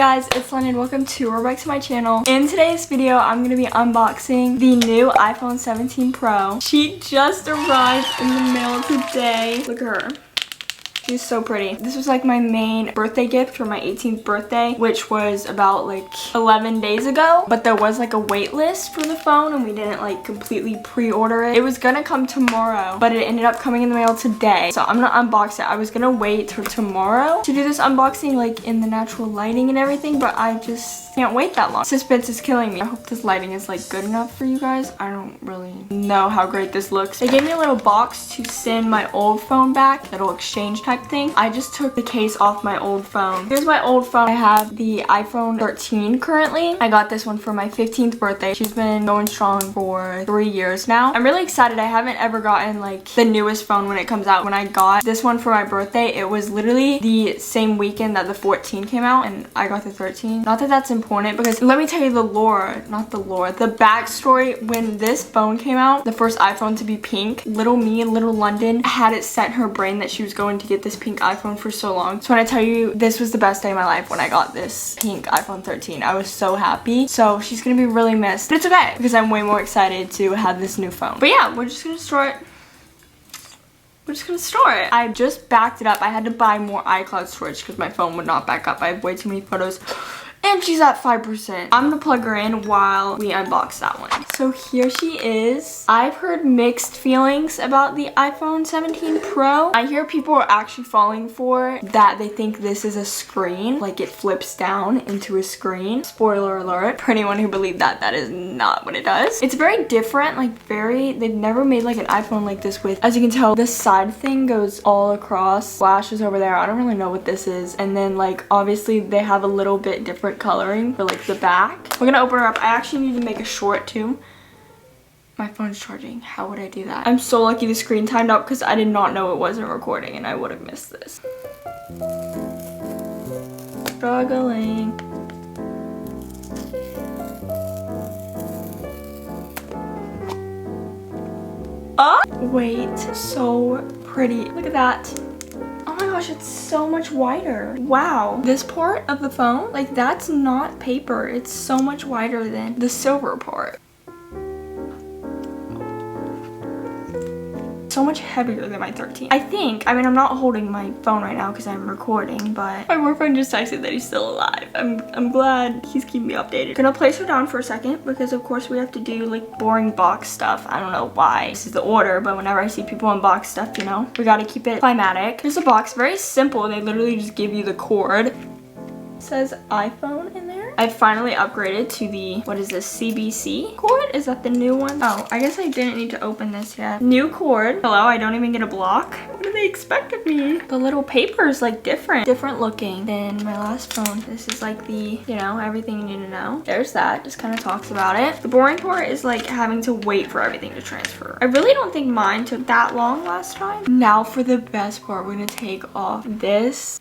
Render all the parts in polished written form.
guys, it's London. Welcome to or back to my channel. In today's video, I'm going to be unboxing the new iPhone 17 Pro. She just arrived in the mail today. Look at her. She's so pretty. This was like my main birthday gift for my 18th birthday, which was about like 11 days ago. But there was like a wait list for the phone and we didn't like completely pre-order it. It was gonna come tomorrow, but it ended up coming in the mail today. So I'm gonna unbox it. I was gonna wait till tomorrow to do this unboxing like in the natural lighting and everything, but I just can't wait that long. Suspense is killing me. I hope this lighting is like good enough for you guys. I don't really know how great this looks. They gave me a little box to send my old phone back, little exchange type thing. I just took the case off my old phone. Here's my old phone. I have the iPhone 13 currently. I got this one for my 15th birthday. She's been going strong for 3 years now. I'm really excited. I haven't ever gotten like the newest phone when it comes out. When I got this one for my birthday, it was literally the same weekend that the 14 came out and I got the 13. Not that that's important because let me tell you the backstory. When this phone came out, the first iPhone to be pink, little me and little London had it set in her brain that she was going to get this pink iPhone for so long. So when I tell you this was the best day of my life when I got this pink iPhone 13, I was so happy. So she's gonna be really missed, but it's okay because I'm way more excited to have this new phone. But yeah, we're just gonna store it. I just backed it up. I had to buy more iCloud storage because my phone would not back up. I have way too many photos. And she's at 5%. I'm gonna plug her in while we unbox that one. So here she is. I've heard mixed feelings about the iPhone 17 Pro. I hear people are actually falling for that. They think this is a screen, like it flips down into a screen. Spoiler alert for anyone who believed that, that is not what it does. It's very different, like they've never made like an iPhone like this with, as you can tell, this side thing goes all across. Flashes over there. I don't really know what this is. And then like obviously they have a little bit different coloring for like the back. We're gonna open her up. I actually need to make a short too. My phone's charging. How would I do that? I'm so lucky the screen timed up because I did not know it wasn't recording and I would have missed this. Struggling. Oh, wait, so pretty. Look at that. Oh my gosh, it's so much wider. Wow. This part of the phone, like that's not paper. It's so much wider than the silver part. So much heavier than my 13. I mean, I'm not holding my phone right now because I'm recording, but my boyfriend just texted that he's still alive. I'm glad he's keeping me updated. Gonna place her down for a second because of course we have to do like boring box stuff. I don't know why this is the order, but whenever I see people unbox stuff, you know, we gotta keep it climatic. Here's a box, very simple. They literally just give you the cord. It says iPhone in there. I finally upgraded to the, what is this, CBC cord? Is that the new one? Oh, I guess I didn't need to open this yet. New cord. Hello, I don't even get a block. What do they expect of me? The little paper is like different looking than my last phone. This is like the, you know, everything you need to know. There's that, just kind of talks about it. The boring part is like having to wait for everything to transfer. I really don't think mine took that long last time. Now for the best part, we're gonna take off this.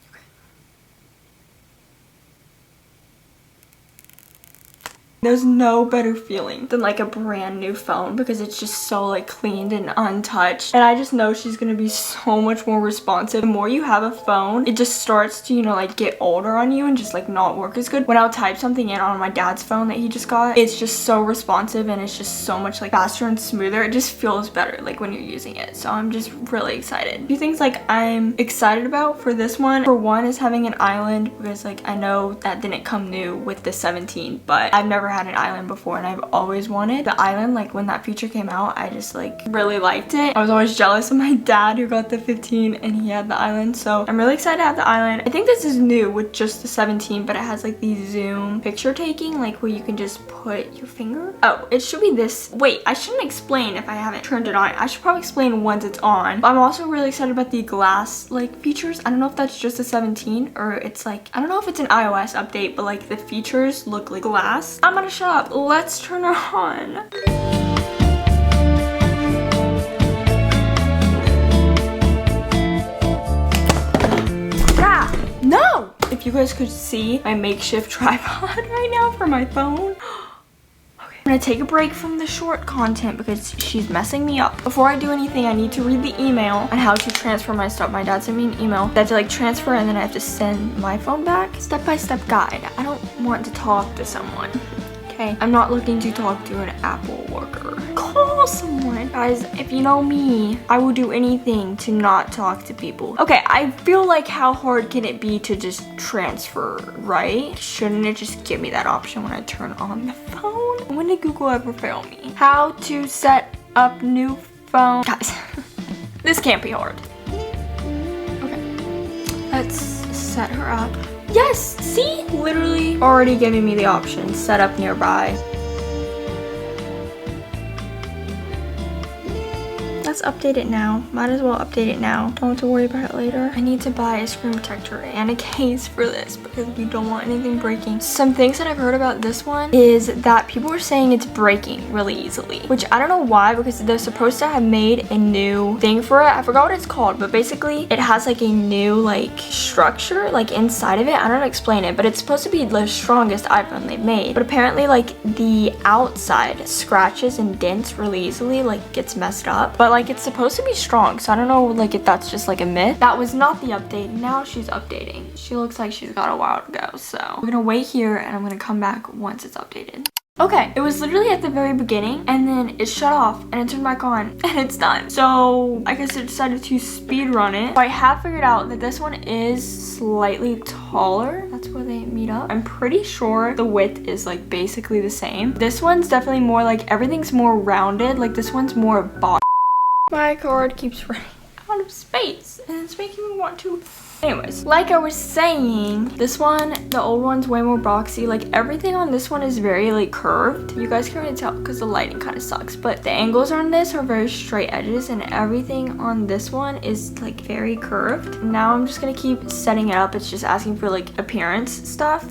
There's no better feeling than like a brand new phone because it's just so like cleaned and untouched. And I just know she's gonna be so much more responsive. The more you have a phone, it just starts to, you know, like get older on you and just like not work as good. When I'll type something in on my dad's phone that he just got, it's just so responsive and it's just so much like faster and smoother. It just feels better like when you're using it. So I'm just really excited. A few things like I'm excited about for this one. For one is having an island because like I know that didn't come new with the 17, but I've never had an island before and I've always wanted the island. Like when that feature came out, I just like really liked it. I was always jealous of my dad who got the 15 and he had the island, so I'm really excited to have the island. I think this is new with just the 17, but it has like the zoom picture taking, like where you can just put your finger. Oh, it should be this. Wait, I shouldn't explain if I haven't turned it on. I should probably explain once it's on. But I'm also really excited about the glass like features. I don't know if that's just a 17 or it's like, I don't know if it's an iOS update, but like the features look like glass. I'm gonna shut up. Let's turn her on. Ah, no! If you guys could see my makeshift tripod right now for my phone. Okay. I'm gonna take a break from the short content because she's messing me up. Before I do anything, I need to read the email on how to transfer my stuff. My dad sent me an email. I have to like transfer and then I have to send my phone back. Step-by-step guide. I don't want to talk to someone. Okay, I'm not looking to talk to an Apple worker. Call someone. Guys, if you know me, I will do anything to not talk to people. Okay, I feel like how hard can it be to just transfer, right? Shouldn't it just give me that option when I turn on the phone? When did Google ever fail me? How to set up new phone. Guys, this can't be hard. Okay, let's set her up. Yes, see? Literally already giving me the option, set up nearby. Let's update it now. Might as well update it now. Don't have to worry about it later. I need to buy a screen protector and a case for this because we don't want anything breaking. Some things that I've heard about this one is that people are saying it's breaking really easily, which I don't know why because they're supposed to have made a new thing for it. I forgot what it's called, but basically it has like a new like structure like inside of it. I don't know how to explain it, but it's supposed to be the strongest iPhone they've made. But apparently like the outside scratches and dents really easily, like gets messed up. But like it's supposed to be strong, so I don't know like if that's just like a myth. That was not the update. Now she's updating. She looks like she's got a while to go, so I'm gonna wait here and I'm gonna come back once it's updated. Okay, it was literally at the very beginning and then it shut off and it turned back on and it's done. So I guess I decided to speed run it. So I have figured out that this one is slightly taller. That's where they meet up. I'm pretty sure the width is like basically the same. This one's definitely more like everything's more rounded. Like this one's more box. My card keeps running out of space and it's making me want to. Anyways, like I was saying, this one, the old one's way more boxy. Like everything on this one is very like curved. You guys can't really tell because the lighting kind of sucks, but the angles on this are very straight edges and everything on this one is like very curved. Now I'm just gonna keep setting it up. It's just asking for like appearance stuff.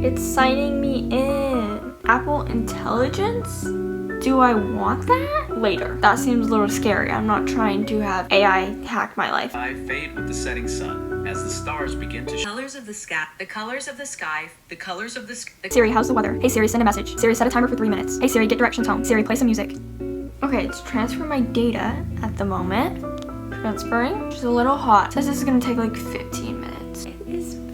It's signing me in. Apple Intelligence? Do I want that? Later. That seems a little scary. I'm not trying to have AI hack my life. I fade with the setting sun as the stars begin to Colors of the sky, the colors of the sky, the colors of the sky. Siri, how's the weather? Hey Siri, send a message. Siri, set a timer for 3 minutes. Hey Siri, get directions home. Siri, play some music. Okay, it's transferring my data at the moment. Transferring. Which is a little hot. It says this is gonna take like 15 minutes. It is finished.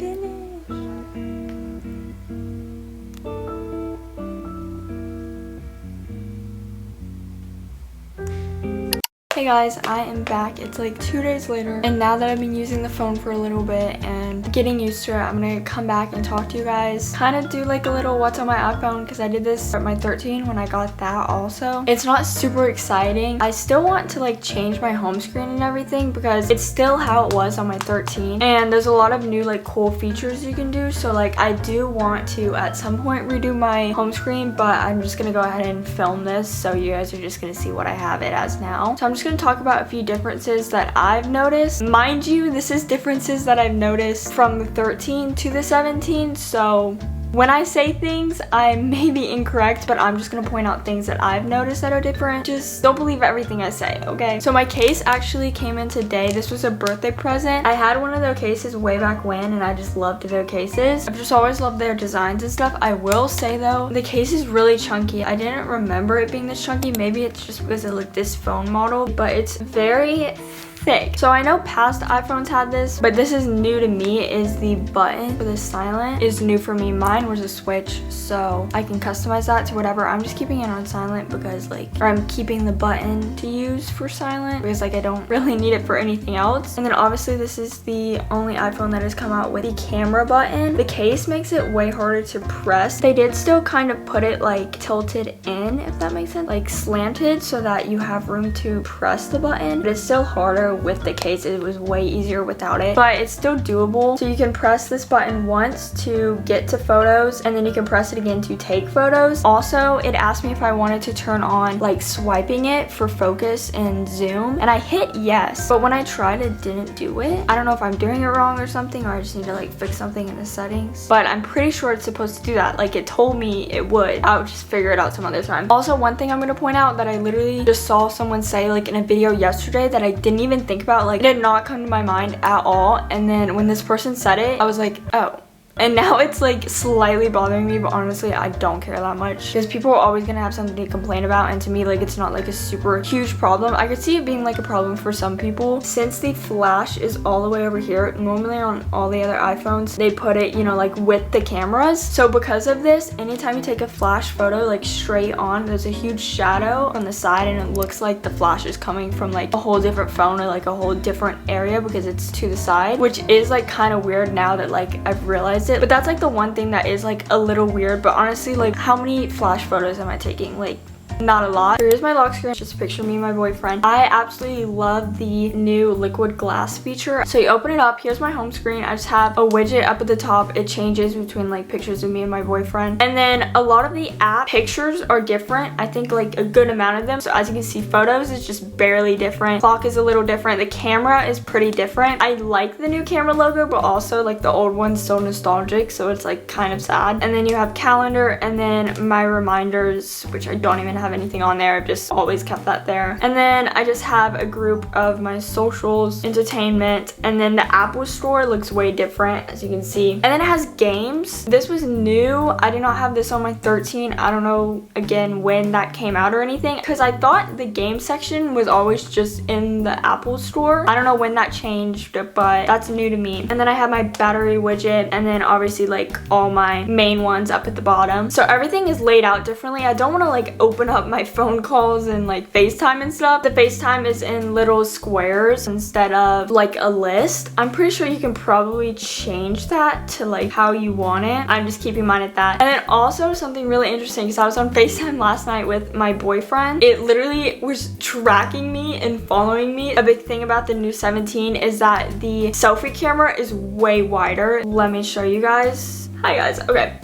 Hey guys, I am back. It's like 2 days later, and now that I've been using the phone for a little bit and getting used to it, I'm gonna come back and talk to you guys. Kind of do like a little what's on my iPhone because I did this at my 13 when I got that also. It's not super exciting. I still want to like change my home screen and everything because it's still how it was on my 13, and there's a lot of new like cool features you can do. So like I do want to at some point redo my home screen, but I'm just gonna go ahead and film this so you guys are just gonna see what I have it as now. So I'm just gonna talk about a few differences that I've noticed. Mind you, this is differences that I've noticed from the 13 to the 17, so when I say things, I may be incorrect, but I'm just gonna point out things that I've noticed that are different. Just don't believe everything I say, okay? So my case actually came in today. This was a birthday present. I had one of their cases way back when, and I just loved their cases. I've just always loved their designs and stuff. I will say though, the case is really chunky. I didn't remember it being this chunky. Maybe it's just because of like this phone model, but it's very thick. So I know past iPhones had this, but this is new to me. Is the button for the silent is new for me. Mine was a switch, so I can customize that to whatever. I'm just keeping it on silent because like, or I'm keeping the button to use for silent because like I don't really need it for anything else. And then obviously this is the only iPhone that has come out with the camera button. The case makes it way harder to press. They did still kind of put it like tilted in, if that makes sense, like slanted so that you have room to press the button, but it's still harder with the case. It was way easier without it, but it's still doable. So you can press this button once to get to photos, and then you can press it again to take photos. Also, it asked me if I wanted to turn on like swiping it for focus and zoom, and I hit yes, but when I tried it didn't do it. I don't know if I'm doing it wrong or something, or I just need to like fix something in the settings, but I'm pretty sure it's supposed to do that. Like it told me it would. I'll just figure it out some other time. Also, one thing I'm going to point out that I literally just saw someone say like in a video yesterday that I didn't even think about. Like, it did not come to my mind at all. And then when this person said it, I was like, oh. And now it's like slightly bothering me, but honestly I don't care that much because people are always gonna have something to complain about, and to me, like, it's not like a super huge problem. I could see it being like a problem for some people. Since the flash is all the way over here, normally on all the other iPhones they put it, you know, like with the cameras. So because of this, anytime you take a flash photo like straight on, there's a huge shadow on the side and it looks like the flash is coming from like a whole different phone or like a whole different area because it's to the side, which is like kind of weird now that like I've realized it. But that's like the one thing that is like a little weird. But honestly, like, how many flash photos am I taking? Like, not a lot. Here's my lock screen. Just a picture of me and my boyfriend. I absolutely love the new liquid glass feature. So you open it up. Here's my home screen. I just have a widget up at the top. It changes between like pictures of me and my boyfriend. And then a lot of the app pictures are different. I think like a good amount of them. So as you can see, photos is just barely different. Clock is a little different. The camera is pretty different. I like the new camera logo, but also like the old one's so nostalgic. So it's like kind of sad. And then you have calendar and then my reminders, which I don't even have anything on there. I've just always kept that there. And then I just have a group of my socials, entertainment, and then the Apple Store looks way different, as you can see. And then it has games. This was new. I did not have this on my 13. I don't know, again, when that came out or anything, because I thought the game section was always just in the Apple Store. I don't know when that changed, but that's new to me. And then I have my battery widget, and then obviously like all my main ones up at the bottom. So everything is laid out differently. I don't want to like open up my phone calls and like FaceTime and stuff. The FaceTime is in little squares instead of like a list. I'm pretty sure you can probably change that to like how you want it. I'm just keeping mine at that. And then also something really interesting, because I was on FaceTime last night with my boyfriend. It literally was tracking me and following me. A big thing about the new 17 is that the selfie camera is way wider. Let me show you guys. Hi guys. Okay.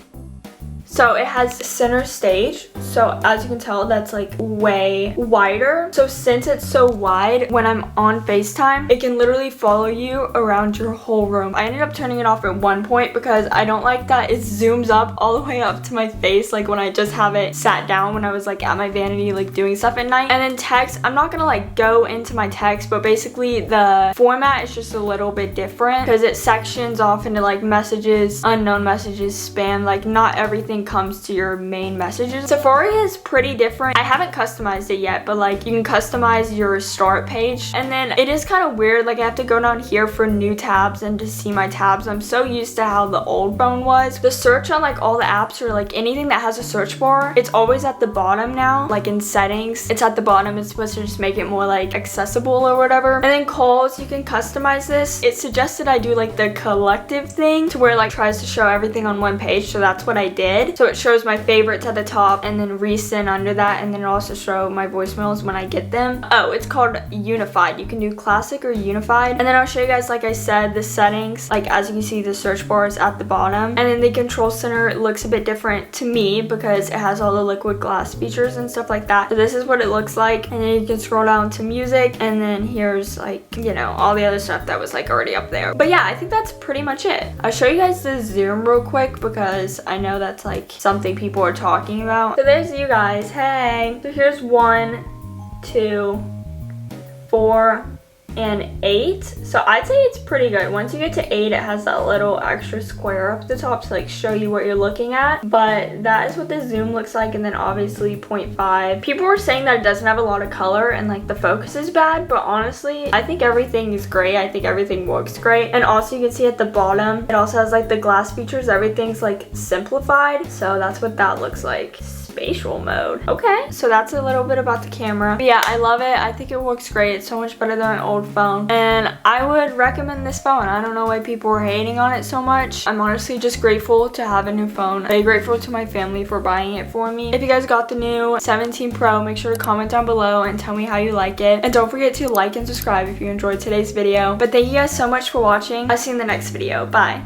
So it has center stage. So as you can tell, that's like way wider. So since it's so wide, when I'm on FaceTime, it can literally follow you around your whole room. I ended up turning it off at one point because I don't like that it zooms up all the way up to my face, like when I just have it sat down when I was like at my vanity, like doing stuff at night. And then text, I'm not gonna like go into my text, but basically the format is just a little bit different because it sections off into like messages, unknown messages, spam. Like not everything comes to your main messages. Safari is pretty different. I haven't customized it yet, but like you can customize your start page. And then it is kind of weird, like I have to go down here for new tabs and to see my tabs. I'm so used to how the old phone was. The search on like all the apps or like anything that has a search bar, it's always at the bottom now. Like in settings, it's at the bottom. It's supposed to just make it more like accessible or whatever. And then calls, you can customize this. It suggested I do like the collective thing to where like tries to show everything on one page, so that's what I did. So it shows my favorites at the top and then recent under that, and then it also show my voicemails when I get them. Oh, it's called unified. You can do classic or unified. And then I'll show you guys, like I said, the settings. Like as you can see, the search bar is at the bottom, and then the control center looks a bit different to me because it has all the liquid glass features and stuff like that. So this is what it looks like, and then you can scroll down to music, and then here's like, you know, all the other stuff that was like already up there. But yeah, I think that's pretty much it. I'll show you guys the zoom real quick because I know that's like something people are talking about. So there's you guys. Hey. So here's 1, 2, 4, and 8. So I'd say it's pretty good. Once you get to 8, it has that little extra square up the top to like show you what you're looking at. But that is what the zoom looks like. And then obviously 0.5. People were saying that it doesn't have a lot of color and like the focus is bad, but honestly I think everything is great. I think everything works great. And also you can see at the bottom, it also has like the glass features. Everything's like simplified. So that's what that looks like. Spatial mode. Okay, so that's a little bit about the camera. But yeah, I love it. I think it works great. It's so much better than an old phone, and I would recommend this phone. I don't know why people are hating on it so much. I'm honestly just grateful to have a new phone. I'm grateful to my family for buying it for me. If you guys got the new 17 Pro, make sure to comment down below and tell me how you like it, and don't forget to like and subscribe if you enjoyed today's video. But thank you guys so much for watching. I'll see you in the next video. Bye.